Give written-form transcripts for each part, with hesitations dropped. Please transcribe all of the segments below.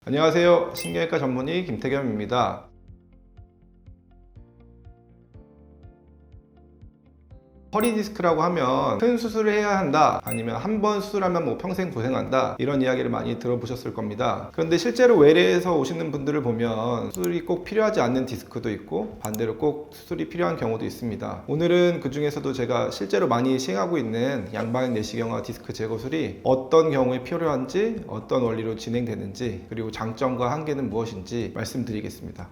안녕하세요. 신경외과 전문의 김태겸입니다. 허리 디스크라고 하면 큰 수술을 해야 한다, 아니면 한 번 수술하면 뭐 평생 고생한다, 이런 이야기를 많이 들어보셨을 겁니다. 그런데 실제로 외래에서 오시는 분들을 보면 수술이 꼭 필요하지 않는 디스크도 있고 반대로 꼭 수술이 필요한 경우도 있습니다. 오늘은 그 중에서도 제가 실제로 많이 시행하고 있는 양방향 내시경화 디스크 제거술이 어떤 경우에 필요한지, 어떤 원리로 진행되는지, 그리고 장점과 한계는 무엇인지 말씀드리겠습니다.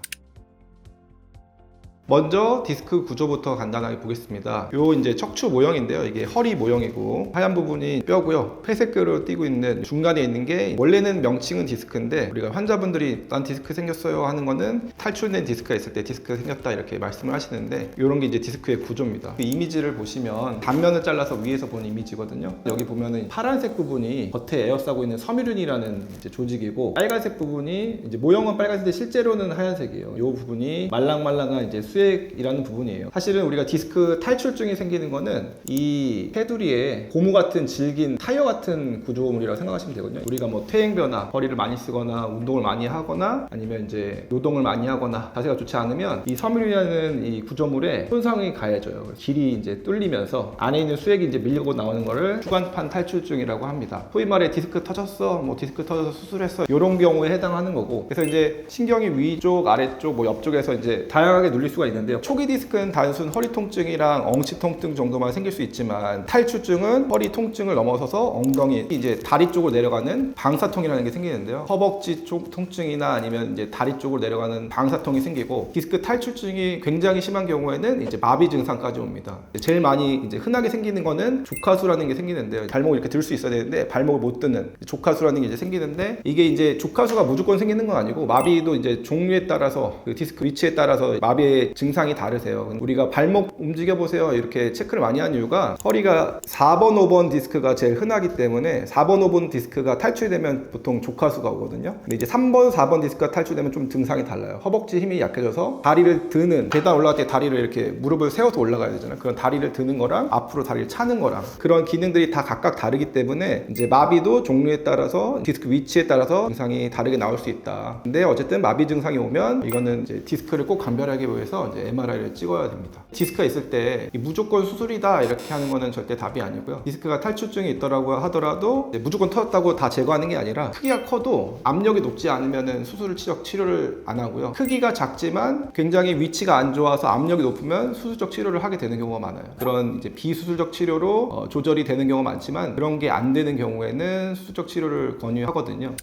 먼저 디스크 구조부터 간단하게 보겠습니다. 요 이제 척추 모형인데요. 이게 허리 모형이고 하얀 부분이 뼈고요. 회색으로 띄고 있는 중간에 있는 게 원래는 명칭은 디스크인데, 우리가 환자분들이 난 디스크 생겼어요 하는 거는 탈출된 디스크가 있을 때 디스크 생겼다 이렇게 말씀을 하시는데, 이런 게 이제 디스크의 구조입니다. 그 이미지를 보시면 단면을 잘라서 위에서 본 이미지거든요. 여기 보면은 파란색 부분이 겉에 에어싸고 있는 섬유륜이라는 이제 조직이고, 빨간색 부분이 이제 모형은 빨간색인데 실제로는 하얀색이에요. 이 부분이 말랑말랑한 이제 수액이라는 부분이에요. 사실은 우리가 디스크 탈출증이 생기는 거는 이 테두리에 고무 같은 질긴 타이어 같은 구조물이라고 생각하시면 되거든요. 우리가 뭐 퇴행 변화, 허리를 많이 쓰거나 운동을 많이 하거나 아니면 이제 노동을 많이 하거나 자세가 좋지 않으면 이 섬유라는 이 구조물에 손상이 가해져요. 길이 이제 뚫리면서 안에 있는 수액이 이제 밀고 나오는 거를 주간판 탈출증이라고 합니다. 소위 말해 디스크 터졌어, 뭐 디스크 터져서 수술했어, 이런 경우에 해당하는 거고, 그래서 이제 신경이 위쪽, 아래쪽, 뭐 옆쪽에서 이제 다양하게 눌릴 수가 있는데요. 초기 디스크는 단순 허리 통증이랑 엉치 통증 정도만 생길 수 있지만, 탈출증은 허리 통증을 넘어서서 엉덩이, 이제 다리 쪽으로 내려가는 방사통이라는 게 생기는데요. 허벅지 쪽 통증이나 아니면 이제 다리 쪽으로 내려가는 방사통이 생기고, 디스크 탈출증이 굉장히 심한 경우에는 이제 마비 증상까지 옵니다. 제일 많이 이제 흔하게 생기는 거는 조카수라는 게 생기는데요. 발목을 이렇게 들 수 있어야 되는데 발목을 못 드는 조카수라는 게 이제 생기는데, 이게 이제 조카수가 무조건 생기는 건 아니고 마비도 이제 종류에 따라서, 그 디스크 위치에 따라서 마비의 증상이 다르세요. 우리가 발목 움직여 보세요 이렇게 체크를 많이 하는 이유가, 허리가 4번 5번 디스크가 제일 흔하기 때문에 4번 5번 디스크가 탈출되면 보통 조카수가 오거든요. 근데 이제 3번 4번 디스크가 탈출되면 좀 증상이 달라요. 허벅지 힘이 약해져서 다리를 드는, 계단 올라갈 때 다리를 이렇게 무릎을 세워서 올라가야 되잖아요. 그런 다리를 드는 거랑 앞으로 다리를 차는 거랑 그런 기능들이 다 각각 다르기 때문에 이제 마비도 종류에 따라서, 디스크 위치에 따라서 증상이 다르게 나올 수 있다. 근데 어쨌든 마비 증상이 오면 이거는 이제 디스크를 꼭 감별하기 위해서 이제 MRI를 찍어야 됩니다. 디스크가 있을 때 무조건 수술이다 이렇게 하는 거는 절대 답이 아니고요. 디스크가 탈출증이 있더라고 하더라도 무조건 터졌다고 다 제거하는 게 아니라, 크기가 커도 압력이 높지 않으면 수술적 치료를 안 하고요. 크기가 작지만 굉장히 위치가 안 좋아서 압력이 높으면 수술적 치료를 하게 되는 경우가 많아요. 그런 이제 비수술적 치료로 조절이 되는 경우가 많지만, 그런 게 안 되는 경우에는 수술적 치료를 권유하거든요.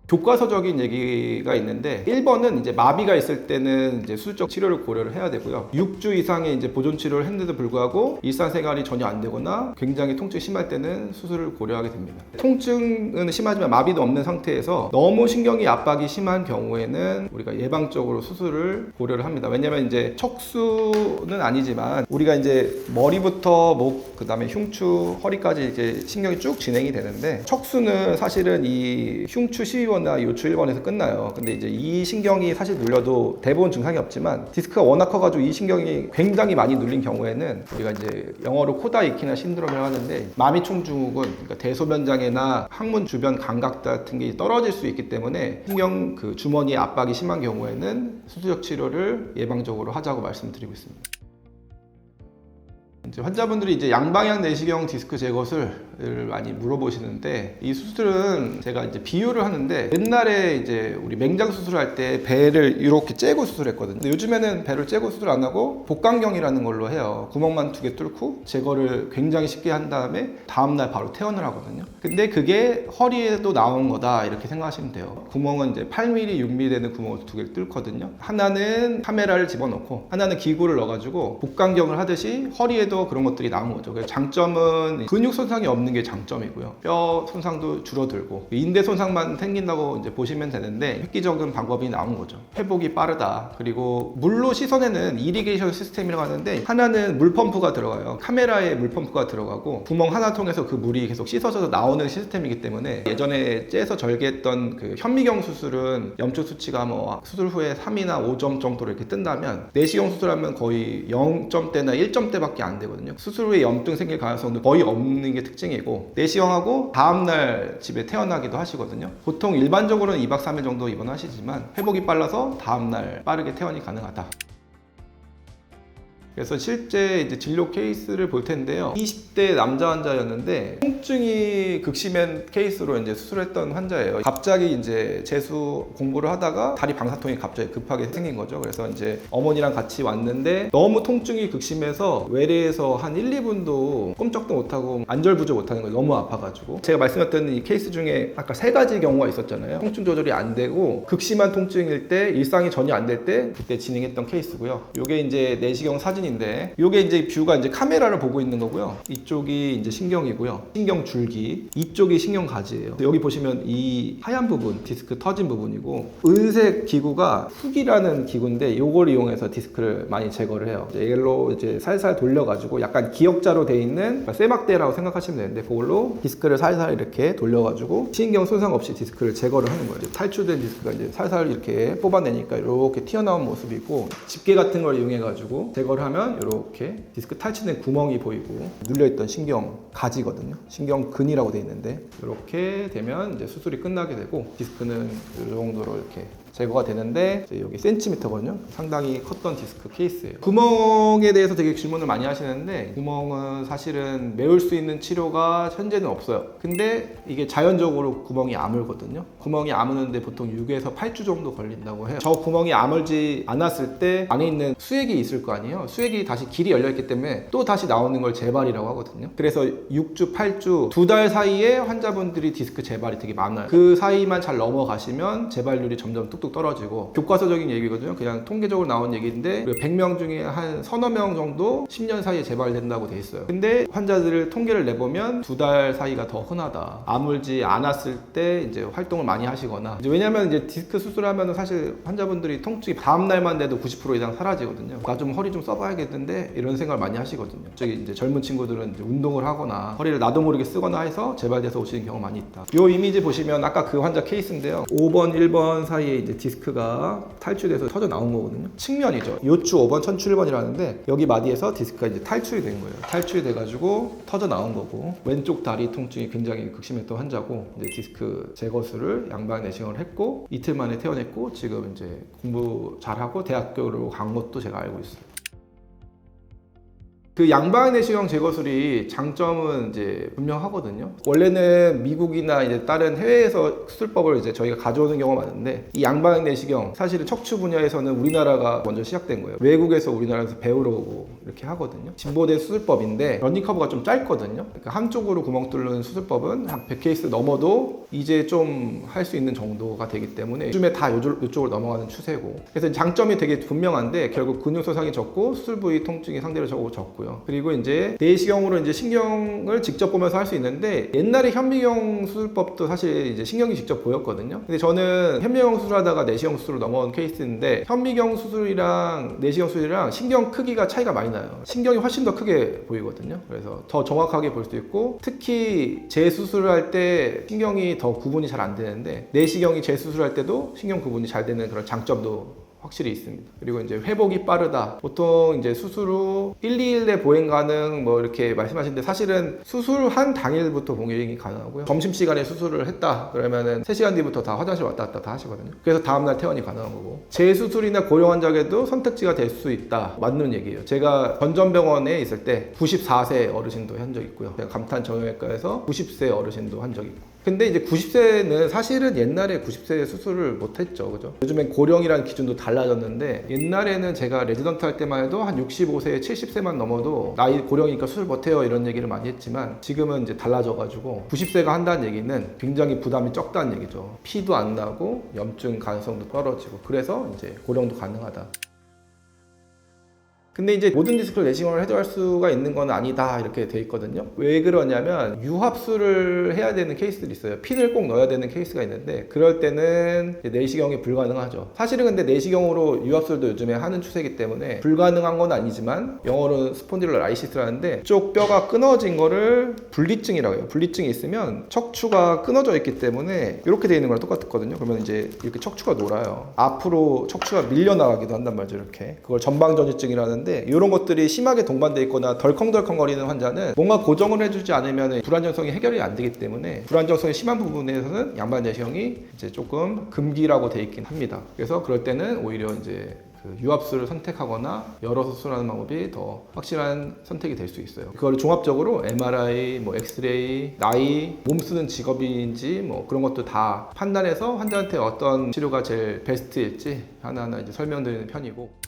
교과서적인 얘기가 있는데, 1번은 이제 마비가 있을 때는 이제 수술적 치료를 고려를 해야 되고요. 6주 이상의 이제 보존 치료를 했는데도 불구하고 일상생활이 전혀 안 되거나 굉장히 통증이 심할 때는 수술을 고려하게 됩니다. 통증은 심하지만 마비도 없는 상태에서 너무 신경이 압박이 심한 경우에는 우리가 예방적으로 수술을 고려를 합니다. 왜냐면 이제 척수는 아니지만 우리가 이제 머리부터 목, 그 다음에 흉추, 허리까지 이제 신경이 쭉 진행이 되는데, 척수는 사실은 이 흉추 시위원 나 요추 1번에서 끝나요. 근데 이제 이 신경이 사실 눌려도 대부분 증상이 없지만, 디스크가 워낙 커가지고 이 신경이 굉장히 많이 눌린 경우에는 우리가 이제 영어로 코다이키나 신드롬이라고 하는데, 마미총증후군, 그러니까 대소변장애나 항문 주변 감각 같은 게 떨어질 수 있기 때문에 신경 그 주머니에 압박이 심한 경우에는 수술적 치료를 예방적으로 하자고 말씀드리고 있습니다. 이제 환자분들이 이제 양방향 내시경 디스크 제거술을 많이 물어보시는데, 이 수술은 제가 이제 비유를 하는데, 옛날에 이제 우리 맹장 수술할 때 배를 이렇게 째고 수술했거든요. 근데 요즘에는 배를 째고 수술 안 하고 복강경이라는 걸로 해요. 구멍만 2개 뚫고 제거를 굉장히 쉽게 한 다음에 다음날 바로 퇴원을 하거든요. 근데 그게 허리에도 나온 거다 이렇게 생각하시면 돼요. 구멍은 이제 8mm, 6mm 되는 구멍을 2개를 뚫거든요. 하나는 카메라를 집어넣고 하나는 기구를 넣어가지고 복강경을 하듯이 허리에도 그런 것들이 나온 거죠. 그래서 장점은 근육 손상이 없는 게 장점이고요. 뼈 손상도 줄어들고 인대 손상만 생긴다고 이제 보시면 되는데, 획기적인 방법이 나온 거죠. 회복이 빠르다. 그리고 물로 씻어내는 이리게이션 시스템이라고 하는데, 하나는 물펌프가 들어가요. 카메라에 물펌프가 들어가고 구멍 하나 통해서 그 물이 계속 씻어져서 나오는 시스템이기 때문에, 예전에 째서 절개했던 그 현미경 수술은 염초 수치가 뭐 수술 후에 3이나 5점 정도로 이렇게 뜬다면, 내시경 수술하면 거의 0점대나 1점대밖에 안 되고 되거든요. 수술 후에 염증 생길 가능성도 거의 없는 게 특징이고, 내시경하고 다음날 집에 퇴원하기도 하시거든요. 보통 일반적으로는 2박 3일 정도 입원하시지만 회복이 빨라서 다음날 빠르게 퇴원이 가능하다. 그래서 실제 이제 진료 케이스를 볼 텐데요. 20대 남자 환자였는데 통증이 극심한 케이스로 이제 수술했던 환자예요. 갑자기 이제 재수 공부를 하다가 다리 방사통이 갑자기 급하게 생긴 거죠. 그래서 이제 어머니랑 같이 왔는데 너무 통증이 극심해서 외래에서 한 1, 2분도 꼼짝도 못하고 안절부절 못하는 거예요. 너무 아파가지고. 제가 말씀드렸던 이 케이스 중에 아까 3가지 경우가 있었잖아요. 통증 조절이 안 되고 극심한 통증일 때, 일상이 전혀 안 될 때 그때 진행했던 케이스고요. 이게 이제 내시경 사진인데, 이게 이제 뷰가 이제 카메라를 보고 있는 거고요. 이쪽이 이제 신경이고요. 신경 줄기. 이쪽이 신경 가지예요. 여기 보시면 이 하얀 부분, 디스크 터진 부분이고, 은색 기구가 훅이라는 기구인데 이걸 이용해서 디스크를 많이 제거를 해요. 이걸로 이제 살살 돌려가지고 약간 기역자로 돼 있는 쇠막대라고 생각하시면 되는데, 그걸로 디스크를 살살 이렇게 돌려가지고 신경 손상 없이 디스크를 제거를 하는 거예요. 탈출된 디스크가 이제 살살 이렇게 뽑아내니까 이렇게 튀어나온 모습이고, 집게 같은 걸 이용해가지고 제거를 하면 이렇게 디스크 탈취된 구멍이 보이고, 눌려있던 신경 가지거든요. 신경근이라고 되어 있는데, 이렇게 되면 이제 수술이 끝나게 되고, 디스크는 이 정도로 이렇게 제거가 되는데, 여기 센티미터거든요. 상당히 컸던 디스크 케이스예요. 구멍에 대해서 되게 질문을 많이 하시는데, 구멍은 사실은 메울 수 있는 치료가 현재는 없어요. 근데 이게 자연적으로 구멍이 아물거든요. 구멍이 아무는데 보통 6에서 8주 정도 걸린다고 해요. 저 구멍이 아물지 않았을 때 안에 있는 수액이 있을 거 아니에요. 수액이 다시 길이 열려있기 때문에 또 다시 나오는 걸 재발이라고 하거든요. 그래서 6주, 8주, 2달 사이에 환자분들이 디스크 재발이 되게 많아요. 그 사이만 잘 넘어가시면 재발률이 점점 뚝뚝 떨어지고, 교과서적인 얘기거든요. 그냥 통계적으로 나온 얘기인데 100명 중에 한 서너 명 정도 10년 사이에 재발된다고 돼 있어요. 근데 환자들을 통계를 내보면 2달 사이가 더 흔하다. 아물지 않았을 때 이제 활동을 많이 하시거나, 이제 왜냐면 이제 디스크 수술하면 사실 환자분들이 통증이 다음 날만 돼도 90% 이상 사라지거든요. 나 좀 허리 좀 써봐야겠는데 이런 생각을 많이 하시거든요. 저기 이제 젊은 친구들은 이제 운동을 하거나 허리를 나도 모르게 쓰거나 해서 재발돼서 오시는 경우가 많이 있다. 이 이미지 보시면 아까 그 환자 케이스인데요. 5번, 1번 사이에 이제 디스크가 탈출돼서 터져 나온 거거든요. 측면이죠. 요추 5번, 천추 1번이라는데 여기 마디에서 디스크가 이제 탈출이 된 거예요. 탈출이 돼가지고 터져 나온 거고, 왼쪽 다리 통증이 굉장히 극심했던 환자고, 이제 디스크 제거술을 양방 내시경을 했고 이틀 만에 퇴원했고, 지금 이제 공부 잘하고 대학교로 간 것도 제가 알고 있어요. 그 양방 내시경 제거술이 장점은 이제 분명하거든요. 원래는 미국이나 이제 다른 해외에서 수술법을 이제 저희가 가져오는 경우가 많은데, 이 양방 내시경 사실은 척추 분야에서는 우리나라가 먼저 시작된 거예요. 외국에서 우리나라에서 배우러 오고 이렇게 하거든요. 진보된 수술법인데 러닝 커브가 좀 짧거든요. 그러니까 한쪽으로 구멍 뚫는 수술법은 한 100케이스 넘어도 이제 좀 할 수 있는 정도가 되기 때문에 요즘에 다 이쪽으로 넘어가는 추세고, 그래서 장점이 되게 분명한데 결국 근육 손상이 적고 수술 부위 통증이 상대로 적고요. 그리고 이제 내시경으로 이제 신경을 직접 보면서 할 수 있는데, 옛날에 현미경 수술법도 사실 이제 신경이 직접 보였거든요. 근데 저는 현미경 수술하다가 내시경 수술로 넘어온 케이스인데, 현미경 수술이랑 내시경 수술이랑 신경 크기가 차이가 많이 나요. 신경이 훨씬 더 크게 보이거든요. 그래서 더 정확하게 볼 수 있고, 특히 재수술을 할 때 신경이 더 구분이 잘 안 되는데, 내시경이 재수술할 때도 신경 구분이 잘 되는 그런 장점도 확실히 있습니다. 그리고 이제 회복이 빠르다. 보통 이제 수술 후 1, 2일 내 보행 가능 뭐 이렇게 말씀하시는데, 사실은 수술한 당일부터 보행이 가능하고요. 점심시간에 수술을 했다 그러면은 3시간 뒤부터 다 화장실 왔다 갔다 다 하시거든요. 그래서 다음날 퇴원이 가능한 거고, 재수술이나 고령 환자에게도 선택지가 될 수 있다. 맞는 얘기예요. 제가 전전병원에 있을 때 94세 어르신도 한 적 있고요. 제가 감탄 정형외과에서 90세 어르신도 한 적 있고. 근데 이제 90세는 사실은 옛날에 90세 수술을 못했죠, 그죠? 요즘엔 고령이라는 기준도 달라졌는데, 옛날에는 제가 레지던트 할 때만 해도 한 65세, 70세만 넘어도 나이 고령이니까 수술 못해요 이런 얘기를 많이 했지만, 지금은 이제 달라져가지고 90세가 한다는 얘기는 굉장히 부담이 적다는 얘기죠. 피도 안 나고 염증 가능성도 떨어지고, 그래서 이제 고령도 가능하다. 근데 이제 모든 디스크를 내시경을 해도 할 수가 있는 건 아니다 이렇게 돼 있거든요. 왜 그러냐면 유합술을 해야 되는 케이스들이 있어요. 핀을 꼭 넣어야 되는 케이스가 있는데, 그럴 때는 내시경이 불가능하죠. 사실은 근데 내시경으로 유합술도 요즘에 하는 추세이기 때문에 불가능한 건 아니지만, 영어로는 스폰딜로라이시스라는데 쪽 뼈가 끊어진 거를 분리증이라고 해요. 분리증이 있으면 척추가 끊어져 있기 때문에 이렇게 돼 있는 거랑 똑같거든요. 그러면 이제 이렇게 척추가 놀아요. 앞으로 척추가 밀려나가기도 한단 말이죠. 이렇게 그걸 전방전이증이라는 하는데 이런 것들이 심하게 동반돼 있거나 덜컹덜컹거리는 환자는 뭔가 고정을 해주지 않으면 불안정성이 해결이 안 되기 때문에 불안정성이 심한 부분에서는 양반 내시경이 이제 조금 금기라고 돼 있긴 합니다. 그래서 그럴 때는 오히려 이제 그 유압수를 선택하거나 열어서 수술하는 방법이 더 확실한 선택이 될 수 있어요. 그걸 종합적으로 MRI, 뭐 엑스레이, 나이, 몸 쓰는 직업인지 뭐 그런 것도 다 판단해서 환자한테 어떤 치료가 제일 베스트일지 하나하나 이제 설명드리는 편이고.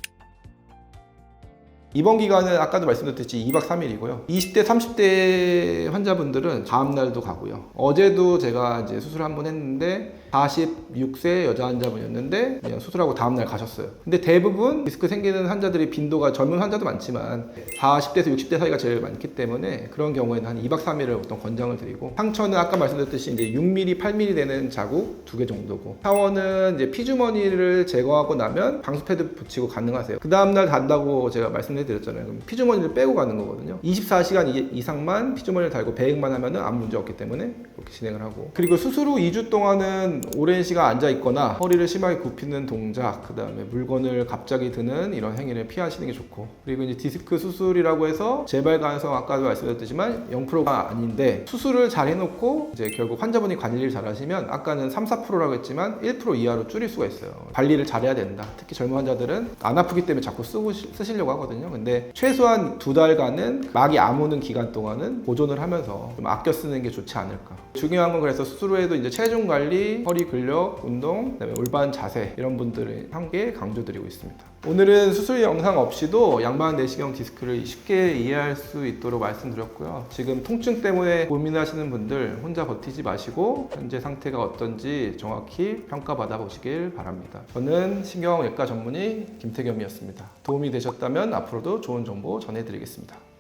이번 기간은 아까도 말씀드렸듯이 2박 3일이고요. 20대, 30대 환자분들은 다음날도 가고요. 어제도 제가 이제 수술 한번 했는데 46세 여자 환자분이었는데 그냥 수술하고 다음날 가셨어요. 근데 대부분 디스크 생기는 환자들이 빈도가 젊은 환자도 많지만 40대에서 60대 사이가 제일 많기 때문에 그런 경우에는 한 2박 3일을 어떤 권장을 드리고, 상처는 아까 말씀드렸듯이 이제 6mm, 8mm 되는 자국 2개 정도고, 샤워는 이제 피주머니를 제거하고 나면 방수 패드 붙이고 가능하세요. 그 다음날 간다고 제가 말씀드렸잖아요. 그럼 피주머니를 빼고 가는 거거든요. 24시간 이상만 피주머니를 달고 배액만 하면은 아무 문제 없기 때문에 그렇게 진행을 하고, 그리고 수술 후 2주 동안은 오랜 시간 앉아 있거나 허리를 심하게 굽히는 동작, 그 다음에 물건을 갑자기 드는 이런 행위를 피하시는 게 좋고, 그리고 이제 디스크 수술이라고 해서 재발 가능성 아까도 말씀드렸지만 0%가 아닌데, 수술을 잘 해놓고 이제 결국 환자분이 관리를 잘 하시면 아까는 3-4%라고 했지만 1% 이하로 줄일 수가 있어요. 관리를 잘해야 된다. 특히 젊은 환자들은 안 아프기 때문에 자꾸 쓰시려고 하거든요. 근데 최소한 2달간은 막이 안 오는 기간 동안은 보존을 하면서 좀 아껴 쓰는 게 좋지 않을까. 중요한 건 그래서 수술 후에도 이제 체중 관리, 허리 근력, 운동, 그다음에 올바른 자세, 이런 분들을 함께 강조드리고 있습니다. 오늘은 수술 영상 없이도 양반 내시경 디스크를 쉽게 이해할 수 있도록 말씀드렸고요. 지금 통증 때문에 고민하시는 분들 혼자 버티지 마시고 현재 상태가 어떤지 정확히 평가받아 보시길 바랍니다. 저는 신경외과 전문의 김태겸이었습니다. 도움이 되셨다면 앞으로도 좋은 정보 전해드리겠습니다.